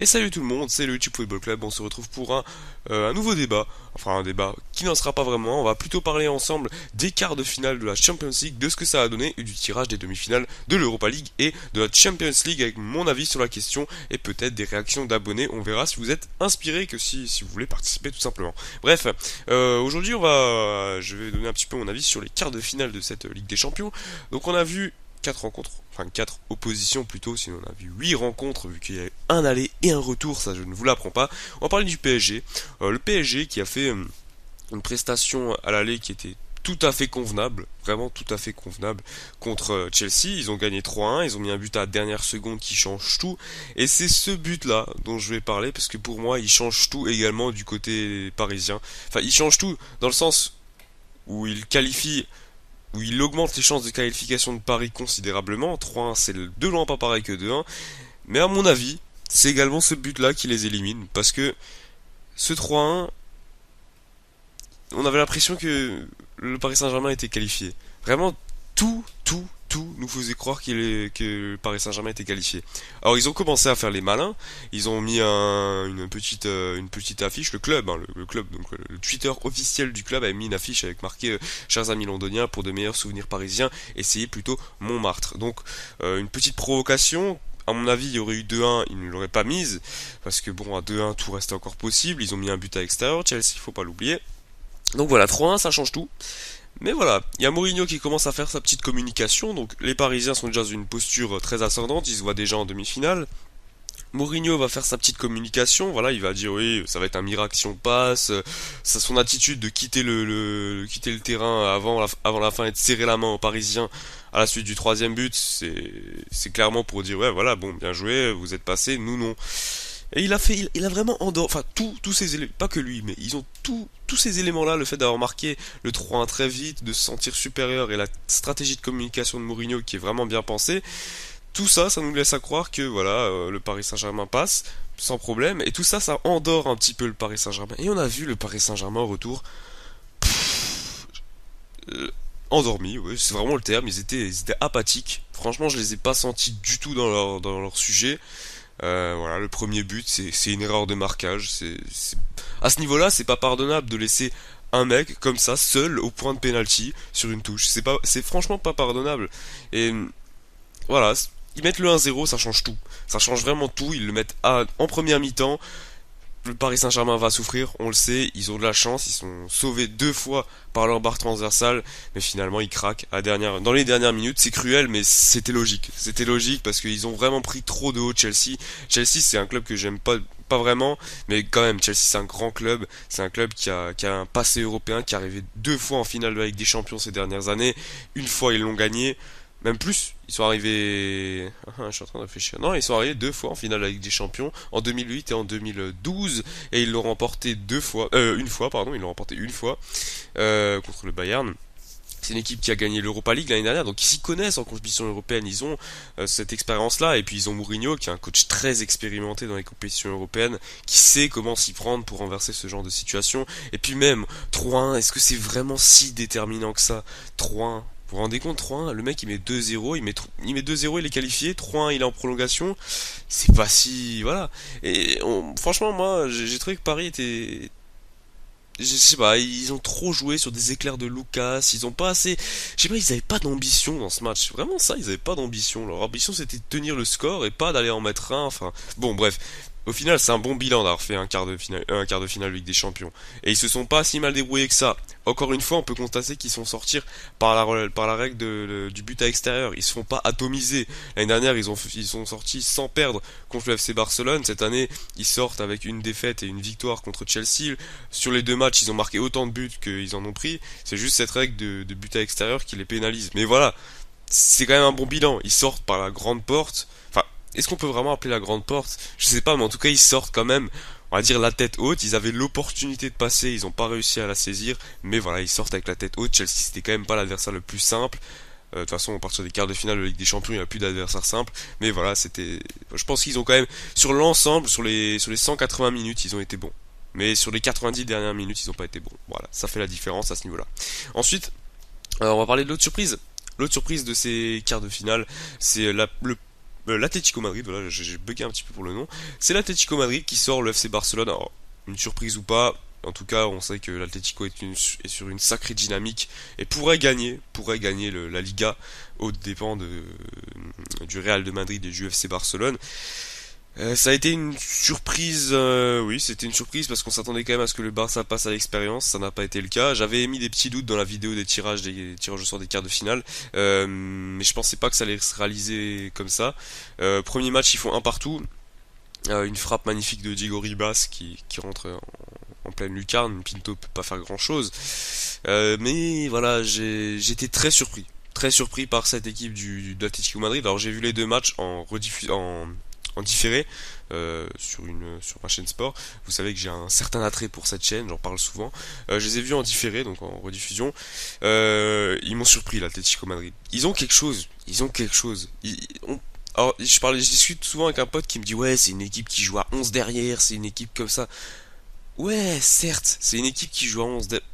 Et salut tout le monde, c'est le YouTube Football Club, on se retrouve pour un nouveau débat, enfin un débat qui n'en sera pas vraiment, on va plutôt parler ensemble des quarts de finale de la Champions League, de ce que ça a donné et du tirage des demi-finales de l'Europa League et de la Champions League avec mon avis sur la question et peut-être des réactions d'abonnés, on verra si vous êtes inspiré que si vous voulez participer tout simplement. Bref, aujourd'hui je vais donner un petit peu mon avis sur les quarts de finale de cette Ligue des Champions. Donc on a vu 4 rencontres, enfin 4 oppositions plutôt, sinon on a vu 8 rencontres vu qu'il y a eu un aller et un retour, ça je ne vous l'apprends pas. On va parler du PSG. Le PSG qui a fait une prestation à l'aller qui était tout à fait convenable, vraiment tout à fait convenable contre Chelsea. Ils ont gagné 3-1, ils ont mis un but à la dernière seconde qui change tout. Et c'est ce but-là dont je vais parler parce que pour moi il change tout également du côté parisien. Enfin il change tout dans le sens où il qualifie où il augmente les chances de qualification de Paris considérablement. 3-1, c'est de loin pas pareil que 2-1. Mais à mon avis, c'est également ce but-là qui les élimine. Parce que ce 3-1, on avait l'impression que le Paris Saint-Germain était qualifié. Vraiment, tout nous faisait croire que le Paris Saint-Germain était qualifié. Alors ils ont commencé à faire les malins, ils ont mis une petite affiche, le club, hein, le club, donc le Twitter officiel du club a mis une affiche avec marqué chers amis londoniens, pour de meilleurs souvenirs parisiens, essayez plutôt Montmartre. Donc une petite provocation. À mon avis, il y aurait eu 2-1, ils ne l'auraient pas mise, parce que bon, à 2-1, tout restait encore possible. Ils ont mis un but à l'extérieur, Chelsea, faut pas l'oublier. Donc voilà, 3-1, ça change tout. Mais voilà, il y a Mourinho qui commence à faire sa petite communication, donc les Parisiens sont déjà dans une posture très ascendante, ils se voient déjà en demi-finale. Mourinho va faire sa petite communication, voilà, il va dire oui, ça va être un miracle si on passe, ça, son attitude de quitter quitter le terrain avant la fin et de serrer la main aux Parisiens à la suite du troisième but, c'est clairement pour dire ouais voilà, bon, bien joué, vous êtes passé, nous non. Et il a vraiment endormi, enfin tous ces éléments, pas que lui, mais ils ont tous ces éléments-là, le fait d'avoir marqué le 3-1 très vite, de se sentir supérieur et la stratégie de communication de Mourinho qui est vraiment bien pensée, tout ça, ça nous laisse à croire que voilà, le Paris Saint-Germain passe sans problème, et tout ça, ça endort un petit peu le Paris Saint-Germain. Et on a vu le Paris Saint-Germain au retour, euh, endormi, oui, c'est vraiment le terme, ils étaient apathiques. Franchement, je les ai pas sentis du tout dans leur sujet. Voilà, le premier but, c'est une erreur de marquage. À ce niveau-là, c'est pas pardonnable de laisser un mec comme ça, seul, au point de penalty, sur une touche. C'est franchement pas pardonnable. Et voilà, ils mettent le 1-0, ça change tout. Ça change vraiment tout. Ils le mettent en première mi-temps. Le Paris Saint-Germain va souffrir, on le sait, ils ont de la chance, ils sont sauvés 2 fois par leur barre transversale, mais finalement ils craquent dans les dernières minutes. C'est cruel, mais c'était logique. C'était logique parce qu'ils ont vraiment pris trop de haut Chelsea. Chelsea, c'est un club que j'aime pas vraiment, mais quand même, Chelsea c'est un grand club, c'est un club qui a un passé européen, qui est arrivé 2 fois en finale de la Ligue des Champions ces dernières années. Une fois ils l'ont gagné, même plus, ils sont arrivés. Je suis en train de réfléchir. Non, ils sont arrivés 2 fois en finale de la Ligue des Champions, en 2008 et en 2012, et ils l'ont remporté 2 fois. Une fois, pardon, ils l'ont remporté une fois contre le Bayern. C'est une équipe qui a gagné l'Europa League l'année dernière, donc ils s'y connaissent en compétition européenne, ils ont cette expérience-là, et puis ils ont Mourinho, qui est un coach très expérimenté dans les compétitions européennes, qui sait comment s'y prendre pour renverser ce genre de situation. Et puis même, 3-1, est-ce que c'est vraiment si déterminant que ça? 3-1. Vous vous rendez compte, 3-1, le mec il met 2-0, il met 2-0, il est qualifié, 3-1 il est en prolongation, c'est pas si... Voilà. Franchement, moi, j'ai trouvé que Paris était, je sais pas, ils ont trop joué sur des éclairs de Lucas, ils ont pas assez, je sais pas, ils avaient pas d'ambition dans ce match, vraiment ça, ils avaient pas d'ambition, leur ambition c'était de tenir le score et pas d'aller en mettre un, enfin, bon bref, au final c'est un bon bilan d'avoir fait un quart de finale Ligue des Champions, et ils se sont pas si mal débrouillés que ça. Encore une fois, on peut constater qu'ils sont sortis par la règle du but à extérieur, ils se font pas atomiser. L'année dernière, ils sont sortis sans perdre contre le FC Barcelone, cette année, ils sortent avec une défaite et une victoire contre Chelsea. Sur les 2 matchs, ils ont marqué autant de buts qu'ils en ont pris. C'est juste cette règle de but à extérieur qui les pénalise. Mais voilà, c'est quand même un bon bilan. Ils sortent par la grande porte. Enfin, est-ce qu'on peut vraiment appeler la grande porte? Je sais pas, mais en tout cas, ils sortent quand même, on va dire, la tête haute. Ils avaient l'opportunité de passer, ils n'ont pas réussi à la saisir. Mais voilà, ils sortent avec la tête haute. Chelsea, c'était quand même pas l'adversaire le plus simple. De toute façon, à partir des quarts de finale de Ligue des Champions, il n'y a plus d'adversaire simple. Mais voilà, c'était. Je pense qu'ils ont quand même, sur l'ensemble, sur les 180 minutes, ils ont été bons. Mais sur les 90 dernières minutes, ils n'ont pas été bons. Voilà, ça fait la différence à ce niveau-là. Ensuite, on va parler de l'autre surprise. L'autre surprise de ces quarts de finale, c'est l'Atlético Madrid, voilà, j'ai bugué un petit peu pour le nom. C'est l'Atlético Madrid qui sort le FC Barcelone. Alors, une surprise ou pas, en tout cas, on sait que l'Atlético est sur une sacrée dynamique et pourrait gagner la Liga aux dépens du Real de Madrid et du FC Barcelone. Ça a été une surprise, oui, c'était une surprise parce qu'on s'attendait quand même à ce que le Barça passe à l'expérience, ça n'a pas été le cas. J'avais émis des petits doutes dans la vidéo des tirages au sort des quarts de finale, mais je pensais pas que ça allait se réaliser comme ça. Premier match, ils font un partout, une frappe magnifique de Diego Ribas qui rentre en pleine lucarne. Pinto peut pas faire grand chose, mais voilà, j'étais très surpris par cette équipe de l'Atlético Madrid. Alors j'ai vu les deux matchs en différé sur ma chaîne sport. Vous savez que j'ai un certain attrait pour cette chaîne, j'en parle souvent. Je les ai vus en différé, donc en rediffusion. Ils m'ont surpris, l'Atlético Madrid. Ils ont quelque chose. Ils ont quelque chose. Alors, je discute souvent avec un pote qui me dit ouais, c'est une équipe qui joue à 11 derrière, c'est une équipe comme ça. Ouais, certes, c'est une équipe qui joue à 11 derrière.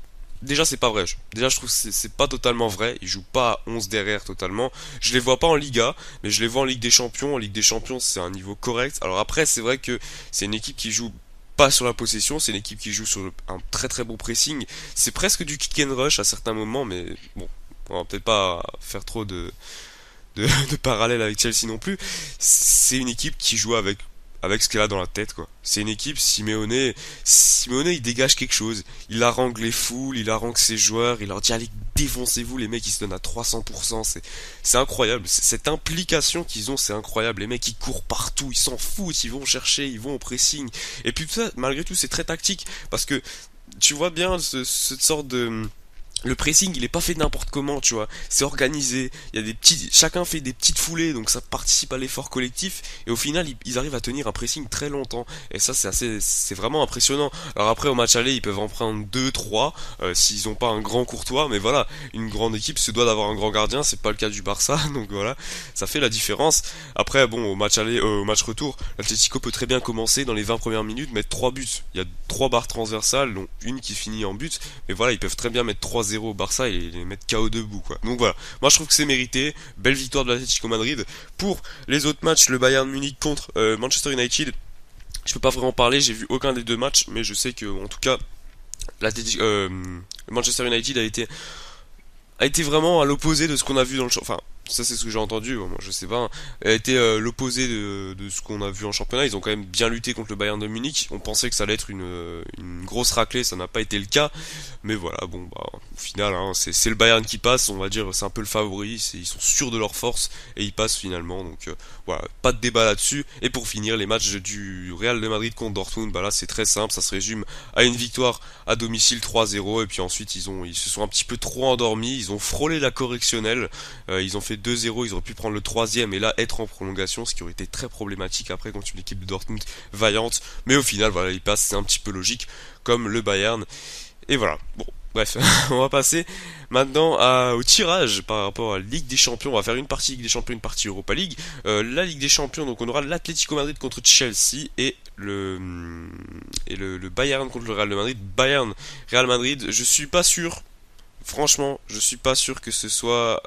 Déjà, c'est pas vrai. Déjà, je trouve que c'est pas totalement vrai. Ils jouent pas à 11 derrière totalement. Je les vois pas en Liga, mais je les vois en Ligue des Champions. En Ligue des Champions, c'est un niveau correct. Alors après, c'est vrai que c'est une équipe qui joue pas sur la possession, c'est une équipe qui joue sur un très très bon pressing. C'est presque du kick and rush à certains moments, mais bon, on va peut-être pas faire trop de parallèle avec Chelsea non plus. C'est une équipe qui joue avec ce qu'elle a dans la tête, quoi. C'est une équipe, Simeone il dégage quelque chose. Il harangue les foules, il harangue ses joueurs, il leur dit allez défoncez-vous, les mecs ils se donnent à 300%, c'est incroyable. Cette implication qu'ils ont, c'est incroyable. Les mecs ils courent partout, ils s'en foutent, ils vont chercher, ils vont au pressing. Et puis ça, malgré tout, c'est très tactique parce que tu vois bien cette sorte de le pressing, il est pas fait n'importe comment, tu vois. C'est organisé. Il y a chacun fait des petites foulées, donc ça participe à l'effort collectif. Et au final, ils arrivent à tenir un pressing très longtemps. Et ça, c'est vraiment impressionnant. Alors après, au match aller, ils peuvent en prendre 2, 3, s'ils ont pas un grand Courtois. Mais voilà, une grande équipe se doit d'avoir un grand gardien. C'est pas le cas du Barça, donc voilà, ça fait la différence. Après, bon, au match retour, l'Atlético peut très bien commencer dans les 20 premières minutes, mettre 3 buts. Il y a 3 barres transversales, dont une qui finit en but. Mais voilà, ils peuvent très bien mettre 3-0 au Barça et les mettre KO debout, quoi. Donc voilà, moi je trouve que c'est mérité. Belle victoire de l'Atlético Madrid. Pour les autres matchs, le Bayern Munich contre Manchester United, je peux pas vraiment parler, j'ai vu aucun des deux matchs, mais je sais que en tout cas Manchester United a été vraiment à l'opposé de ce qu'on a vu dans le enfin ça c'est ce que j'ai entendu, moi je sais pas, hein. A été l'opposé de ce qu'on a vu en championnat. Ils ont quand même bien lutté contre le Bayern de Munich. On pensait que ça allait être une grosse raclée, ça n'a pas été le cas. Mais voilà, bon bah au final hein, c'est le Bayern qui passe, on va dire, c'est un peu le favori, ils sont sûrs de leur force et ils passent finalement. Donc voilà, pas de débat là-dessus. Et pour finir, les matchs du Real de Madrid contre Dortmund, bah là c'est très simple, ça se résume à une victoire à domicile 3-0 et puis ensuite ils se sont un petit peu trop endormis, ils ont frôlé la correctionnelle, ils ont fait 2-0, ils auraient pu prendre le troisième et là être en prolongation, ce qui aurait été très problématique après contre une équipe de Dortmund vaillante, mais au final voilà, ils passent, c'est un petit peu logique comme le Bayern. Et voilà, bon, bref, on va passer maintenant au tirage par rapport à la Ligue des Champions. On va faire une partie Ligue des Champions, une partie Europa League. La Ligue des Champions, donc on aura l'Atlético Madrid contre Chelsea et le Bayern contre le Real de Madrid. Bayern, Real Madrid, je suis pas sûr, franchement, je suis pas sûr que ce soit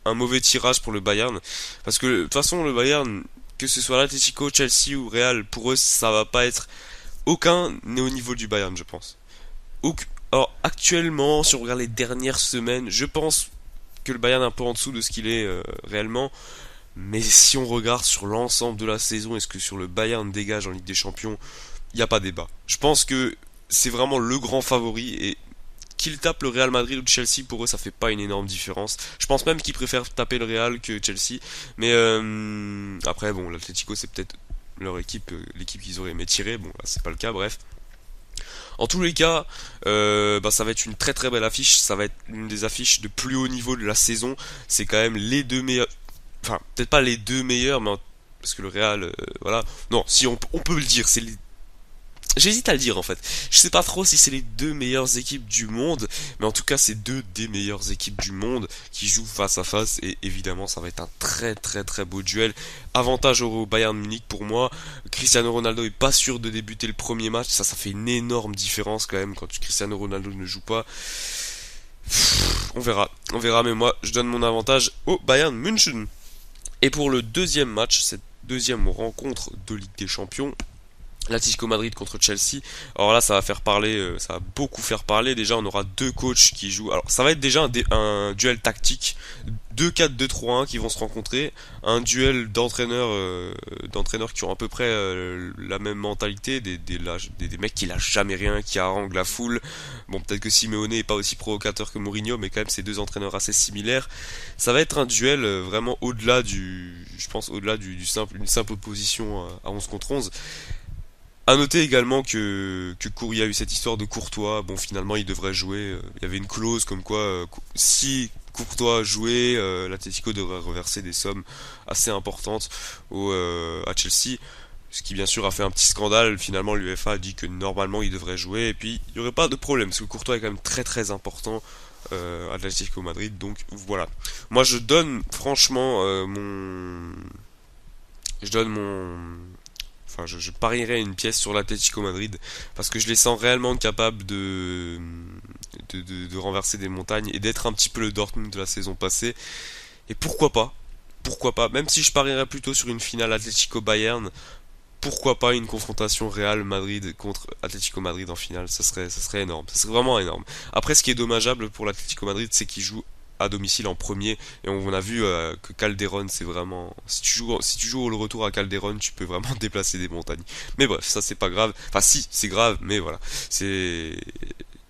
un mauvais tirage pour le Bayern. Parce que de toute façon, le Bayern, que ce soit l'Atlético, Chelsea ou Real, pour eux, ça va pas être. Aucun n'est au niveau du Bayern, je pense. Alors actuellement, si on regarde les dernières semaines, je pense que le Bayern est un peu en dessous de ce qu'il est réellement. Mais si on regarde sur l'ensemble de la saison, est-ce que sur le Bayern dégage en Ligue des Champions, il n'y a pas débat. Je pense que c'est vraiment le grand favori et qu'il tape le Real Madrid ou Chelsea, pour eux ça fait pas une énorme différence. Je pense même qu'ils préfèrent taper le Real que Chelsea. Mais après bon, l'Atlético c'est peut-être leur équipe, l'équipe qu'ils auraient aimé tirer. Bon là c'est pas le cas, bref. En tous les cas, bah, ça va être une très très belle affiche. Ça va être une des affiches de plus haut niveau de la saison. C'est quand même les deux meilleurs. Enfin, peut-être pas les deux meilleurs, mais parce que le Real, voilà. Non, si on peut le dire, c'est les. J'hésite à le dire en fait. Je sais pas trop si c'est les deux meilleures équipes du monde, mais en tout cas c'est deux des meilleures équipes du monde qui jouent face à face et évidemment ça va être un très très très beau duel. Avantage au Bayern Munich pour moi. Cristiano Ronaldo est pas sûr de débuter le premier match, ça fait une énorme différence quand même quand Cristiano Ronaldo ne joue pas. On verra, mais moi je donne mon avantage au Bayern München. Et pour le deuxième match, cette deuxième rencontre de Ligue des Champions, l'Atlético Madrid contre Chelsea. Alors là, ça va faire parler, ça va beaucoup faire parler. Déjà, on aura deux coachs qui jouent. Alors, ça va être déjà un duel tactique, 2-4-2-3-1 qui vont se rencontrer, un duel d'entraîneurs qui ont à peu près la même mentalité, des mecs qui lâchent jamais rien, qui haranguent la foule. Bon, peut-être que Simeone est pas aussi provocateur que Mourinho, mais quand même, c'est deux entraîneurs assez similaires. Ça va être un duel vraiment au-delà je pense, au-delà une simple opposition à 11 contre 11. À noter également il y a eu cette histoire de Courtois. Bon, finalement, il devrait jouer. Il y avait une clause comme quoi, si Courtois jouait, l'Atlético devrait reverser des sommes assez importantes à Chelsea. Ce qui, bien sûr, a fait un petit scandale. Finalement, l'UEFA a dit que normalement, il devrait jouer. Et puis, il n'y aurait pas de problème, parce que Courtois est quand même très très important à l'Atlético Madrid. Donc, voilà. Moi, je donne, franchement, Je donne mon enfin je parierais une pièce sur l'Atlético Madrid parce que je les sens réellement capables de renverser des montagnes et d'être un petit peu le Dortmund de la saison passée. Et pourquoi pas, même si je parierais plutôt sur une finale Atlético Bayern, pourquoi pas une confrontation Real Madrid contre Atlético Madrid en finale, ça serait énorme, ça serait vraiment énorme. Après, ce qui est dommageable pour l'Atlético Madrid, c'est qu'il joue à domicile en premier et on a vu que Calderon, c'est vraiment, si tu joues au retour à Calderon, tu peux vraiment déplacer des montagnes. Mais bref, ça c'est pas grave, enfin si, c'est grave, mais voilà, c'est,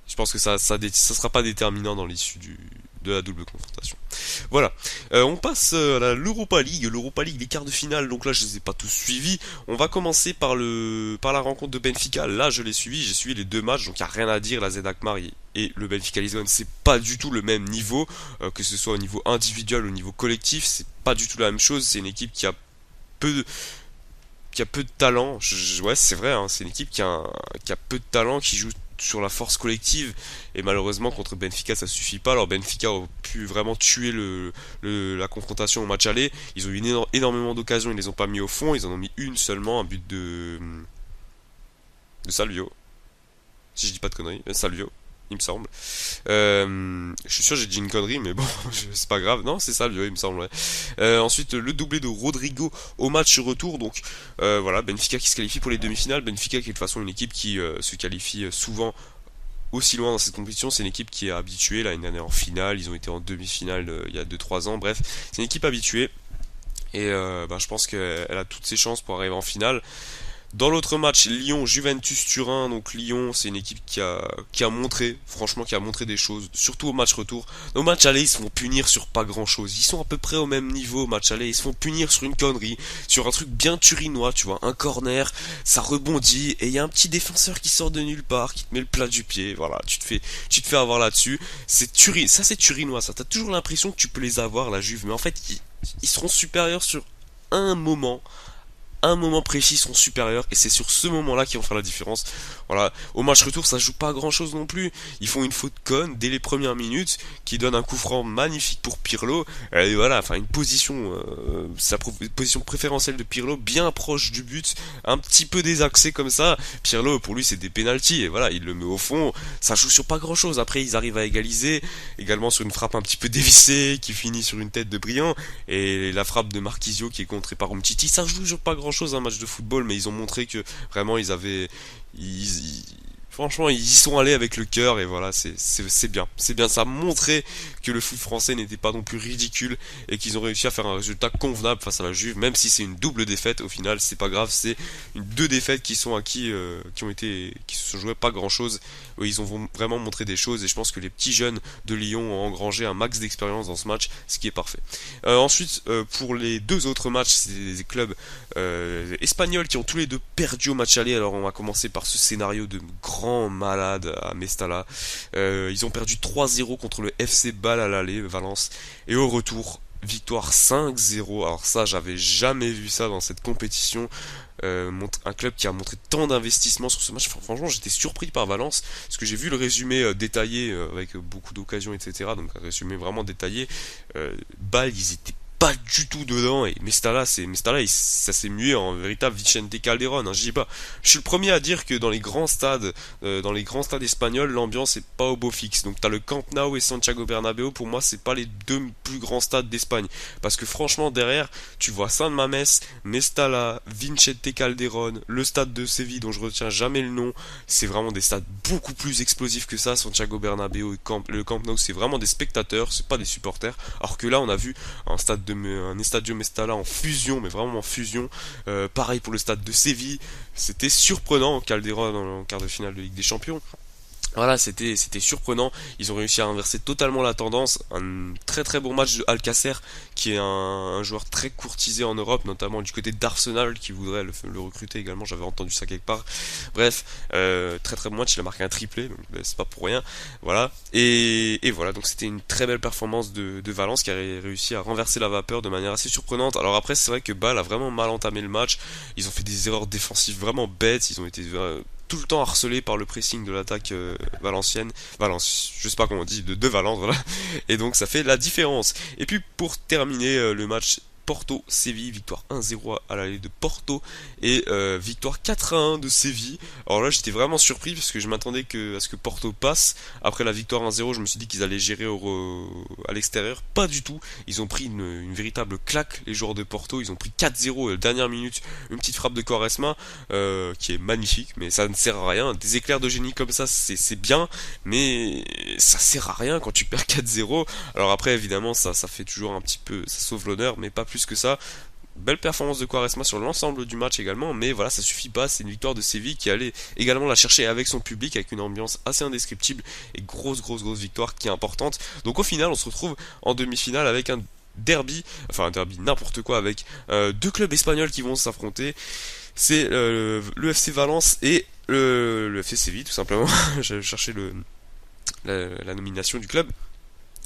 je pense que ça sera pas déterminant dans l'issue de la double confrontation. Voilà. On passe à l'Europa League. L'Europa League, les quarts de finale. Donc là, je les ai pas tous suivis. On va commencer par la rencontre de Benfica. Là, je l'ai suivi. J'ai suivi les deux matchs. Donc il y a rien à dire. La Z Alkmaar et le Benfica Lisbonne, c'est pas du tout le même niveau, que ce soit au niveau individuel ou au niveau collectif. C'est pas du tout la même chose. C'est une équipe peu de, qui a peu de talent. Ouais, c'est vrai. Hein, c'est une équipe qui a peu de talent, qui joue sur la force collective et malheureusement contre Benfica ça suffit pas. Alors Benfica a pu vraiment tuer la confrontation au match aller, ils ont eu énormément d'occasions, ils les ont pas mis au fond, ils en ont mis une seulement, un but de Salvio, si je dis pas de conneries, Salvio il me semble. Je suis sûr que j'ai dit une connerie, mais bon, c'est pas grave. Non, c'est Salvio, il me semble. Ouais. Ensuite, le doublé de Rodrigo au match retour. Donc, voilà, Benfica qui se qualifie pour les demi-finales. Benfica qui est de toute façon une équipe qui se qualifie souvent aussi loin dans cette compétition. C'est une équipe qui est habituée. Là, une année en finale, ils ont été en demi-finale il y a 2-3 ans. Bref, c'est une équipe habituée. Et je pense qu'elle a toutes ses chances pour arriver en finale. Dans l'autre match, Lyon-Juventus-Turin, donc Lyon, c'est une équipe qui a montré, franchement, qui a montré des choses, surtout au match retour. Au match aller, ils se font punir sur pas grand chose. Ils sont à peu près au même niveau au match aller, ils se font punir sur une connerie, sur un truc bien turinois, tu vois, un corner, ça rebondit, et il y a un petit défenseur qui sort de nulle part, qui te met le plat du pied, voilà, tu te fais avoir là-dessus. Ça c'est turinois, ça. T'as toujours l'impression que tu peux les avoir, la Juve, mais en fait, ils seront supérieurs sur un moment un moment précis sont supérieurs et c'est sur ce moment-là qu'ils vont faire la différence. Voilà, au match retour, ça joue pas grand-chose non plus. Ils font une faute conne dès les premières minutes qui donne un coup franc magnifique pour Pirlo. Et voilà, enfin une position position préférentielle de Pirlo bien proche du but, un petit peu désaxé comme ça. Pirlo pour lui c'est des pénaltys et voilà, il le met au fond. Ça joue sur pas grand-chose. Après ils arrivent à égaliser également sur une frappe un petit peu dévissée qui finit sur une tête de Briand et la frappe de Marquisio qui est contrée par Umtiti. Ça joue sur pas grand chose un match de football, mais ils ont montré que vraiment franchement ils y sont allés avec le cœur et voilà, c'est bien, ça a montré que le foot français n'était pas non plus ridicule et qu'ils ont réussi à faire un résultat convenable face à la Juve, même si c'est une double défaite au final, c'est pas grave, c'est deux défaites qui sont acquis, qui se sont jouées pas grand chose, où ils ont vraiment montré des choses et je pense que les petits jeunes de Lyon ont engrangé un max d'expérience dans ce match, ce qui est parfait. Ensuite, pour les deux autres matchs, c'est des clubs espagnols qui ont tous les deux perdu au match aller. Alors on va commencer par ce scénario de grand malade à Mestalla. Ils ont perdu 3-0 contre le FC Bâle à l'aller, Valence, et au retour victoire 5-0. Alors ça, j'avais jamais vu ça dans cette compétition. Un club qui a montré tant d'investissement sur ce match. Franchement, j'étais surpris par Valence parce que j'ai vu le résumé détaillé avec beaucoup d'occasions, etc. Donc un résumé vraiment détaillé. Bâle, ils étaient pas du tout dedans. Et Mestalla, ça s'est mué en véritable Vicente Calderón, hein, je dis pas. Je suis le premier à dire que dans les grands stades espagnols, l'ambiance est pas au beau fixe. Donc t'as le Camp Nou et Santiago Bernabéu, pour moi c'est pas les deux plus grands stades d'Espagne. Parce que franchement derrière, tu vois San Mamés, Mestalla, Vicente Calderón, le stade de Séville dont je retiens jamais le nom. C'est vraiment des stades beaucoup plus explosifs que ça. Santiago Bernabéu et le Camp Nou, c'est vraiment des spectateurs, c'est pas des supporters. Alors que là on a vu un Estadio Mestalla en fusion, mais vraiment en fusion. Pareil pour le stade de Séville, c'était surprenant. Calderon en quart de finale de Ligue des Champions. Voilà, c'était surprenant. Ils ont réussi à inverser totalement la tendance. Un très très bon match de Alcacer, qui est un joueur très courtisé en Europe, notamment du côté d'Arsenal, qui voudrait le recruter également. J'avais entendu ça quelque part. Bref, très très bon match. Il a marqué un triplé, donc c'est pas pour rien. Voilà. Et voilà, donc c'était une très belle performance de Valence, qui a réussi à renverser la vapeur de manière assez surprenante. Alors après, c'est vrai que Bâle a vraiment mal entamé le match. Ils ont fait des erreurs défensives vraiment bêtes. Ils ont été tout le temps harcelé par le pressing de l'attaque valencienne, Valence, je sais pas comment on dit, de Valence, voilà, et donc ça fait la différence. Et puis pour terminer le match Porto-Séville, victoire 1-0 à l'aller de Porto et victoire 4-1 de Séville. Alors là j'étais vraiment surpris parce que je m'attendais à ce que Porto passe. Après la victoire 1-0, je me suis dit qu'ils allaient gérer à l'extérieur. Pas du tout. Ils ont pris une véritable claque, les joueurs de Porto. Ils ont pris 4-0 à la dernière minute. Une petite frappe de Quaresma qui est magnifique, mais ça ne sert à rien. Des éclairs de génie comme ça, c'est bien, mais ça sert à rien quand tu perds 4-0. Alors après évidemment ça fait toujours un petit peu, ça sauve l'honneur, mais pas plus que ça. Belle performance de Quaresma sur l'ensemble du match également, mais voilà, ça suffit pas. C'est une victoire de Séville qui allait également la chercher avec son public, avec une ambiance assez indescriptible, et grosse victoire qui est importante. Donc au final, on se retrouve en demi-finale avec un derby, enfin un derby n'importe quoi, avec deux clubs espagnols qui vont s'affronter. C'est le FC Valence et le FC Séville, tout simplement. J'ai cherché la nomination du club.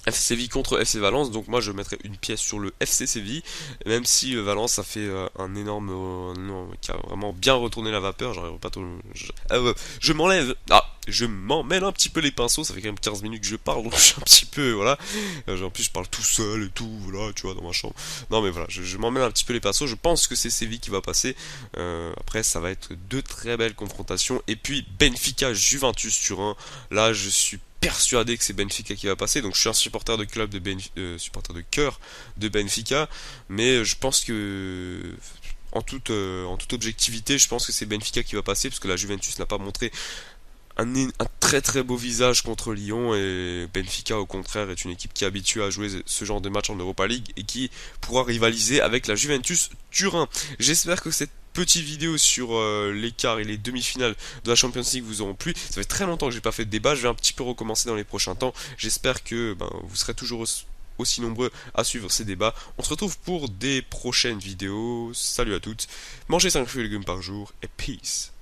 FC Séville contre FC Valence, donc moi je mettrais une pièce sur le FC Séville, même si Valence a fait un énorme, qui a vraiment bien retourné la vapeur. J'arrive pas trop, je m'enlève, je m'emmêle un petit peu les pinceaux. Ça fait quand même 15 minutes que je parle, donc je suis un petit peu, voilà, en plus je parle tout seul et tout, voilà, tu vois, dans ma chambre. Non mais voilà, je m'emmêle un petit peu les pinceaux. Je pense que c'est Séville qui va passer. Après ça va être deux très belles confrontations, et puis Benfica Juventus Turin, là je suis persuadé que c'est Benfica qui va passer. Donc je suis un supporter de club supporter de cœur de Benfica, mais je pense que en toute objectivité, je pense que c'est Benfica qui va passer, parce que la Juventus n'a pas montré un très très beau visage contre Lyon, et Benfica au contraire est une équipe qui est habituée à jouer ce genre de match en Europa League et qui pourra rivaliser avec la Juventus Turin. J'espère que cette petite vidéo sur l'écart et les demi-finales de la Champions League vous auront plu. Ça fait très longtemps que j'ai pas fait de débat, je vais un petit peu recommencer dans les prochains temps. J'espère que vous serez toujours aussi nombreux à suivre ces débats. On se retrouve pour des prochaines vidéos. Salut à toutes, mangez 5 fruits et légumes par jour et peace.